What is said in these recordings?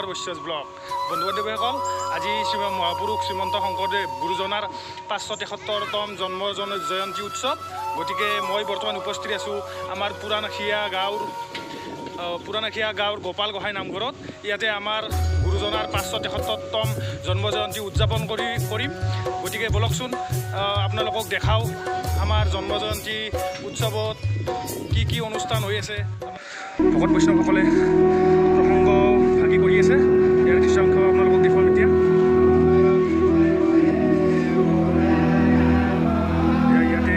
বৈশ্যজ blog. বন্ধু বান্ধৱীসকল, আজি মহাপুৰুষ শ্ৰীমন্ত শংকৰদেৱ গুৰুজনাৰ 573তম জন্ম জয়ন্তী উৎসৱ। গতিকে মই বৰ্তমান উপস্থিত আছোঁ আমাৰ পুৰাণাখিয়া গাঁৱৰ গোপাল গোহাঁই নামঘৰত। ইয়াতে আমাৰ গুৰুজনাৰ 573তম জন্ম জয়ন্তী উদযাপন কৰিম। গতিকে বলকচোন আপোনালোকক দেখাওঁ আমাৰ জন্ম জয়ন্তী উৎসৱত কি অনুষ্ঠান হৈ আছে। ভকত বৈষ্ণৱসকলে প্ৰসংগ ভাগি কৰি আছে। ইয়াৰ দৃশ্যাংশ আপোনালোকক দেখুৱাম এতিয়া। ইয়াতে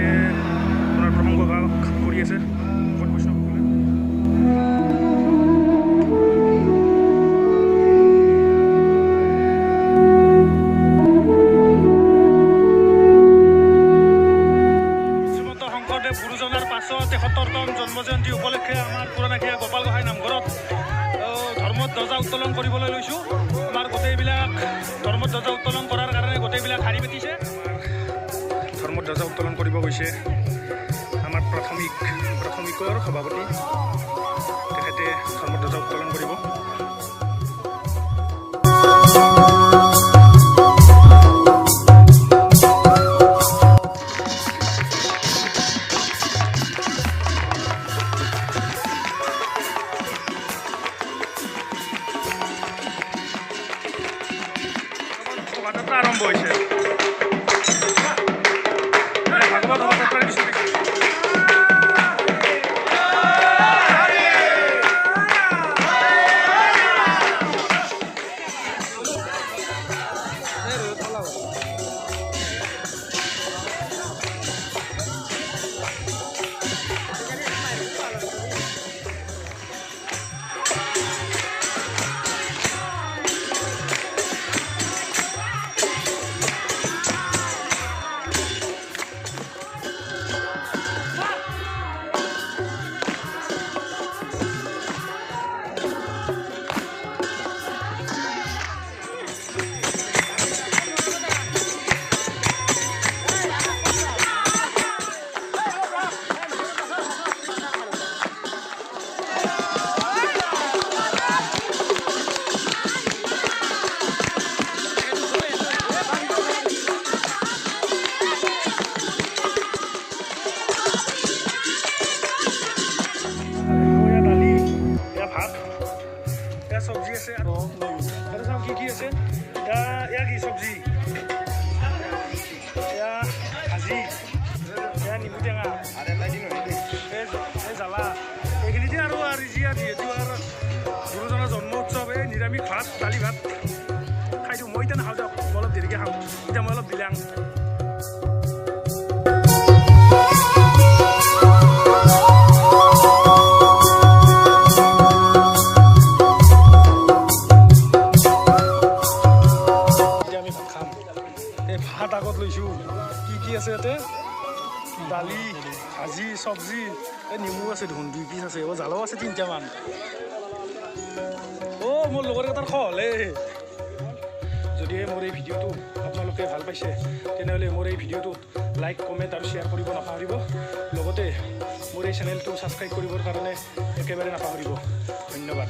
আপোনাৰ প্ৰসংগ ভাগ কৰি আছে ভকত বৈষ্ণৱসকলে। শ্ৰীমন্ত শংকৰদেৱ গুৰুজনাৰ 573তম জন্ম জয়ন্তী উপলক্ষে আমাৰ পুৰাণাখিয়া গোপাল গোহাঁই নামঘৰত ধৰ্মত ধ্বজা উত্তোলন কৰিবলৈ লৈছোঁ। আমাৰ গোটেইবিলাক ধৰ্মত ধ্বজা উত্তোলন কৰাৰ কাৰণে গোটেইবিলাক শাৰী পাতিছে। ধৰ্মত ধ্বজা উত্তোলন কৰিব গৈছে আমাৰ প্ৰাথমিকৰ সভাপতি, তেখেতে ধৰ্মত ধ্বজা উত্তোলন কৰিব। আৰম্ভ হৈছে ভাগৱত শোভাযাত্ৰাৰ কিছু চব্জি আছে। কি আছে এয়া কি চব্জি, এয়া ভাজি, এয়া নেমু টেঙা, জ্বালা, এইখিনিতে আৰু যিহেতু আৰু গুৰুজনাৰ জন্ম উৎসৱ, এই নিৰামিষ ভাত দালি ভাত খাই দিওঁ। মই এতিয়া নাখাওঁ দিয়ক, অলপ দেৰিকৈ খাম। এতিয়া মই অলপ বিলাং। ভাত আগত লৈছোঁ। কি আছে ইয়াতে? দালি, ভাজি, চব্জি, এই নেমু আছে দেখোন 2 পিচ আছে। জ্বালাও আছে 3টামান। মোৰ লগৰ এটাৰ খহলে। যদিহে মোৰ এই ভিডিঅ'টো আপোনালোকে ভাল পাইছে, তেনেহ'লে মোৰ এই ভিডিঅ'টোত লাইক, কমেণ্ট আৰু শ্বেয়াৰ কৰিব নাপাহৰিব। লগতে মোৰ এই চেনেলটো ছাবস্ক্ৰাইব কৰিবৰ কাৰণে একেবাৰে নাপাহৰিব। ধন্যবাদ।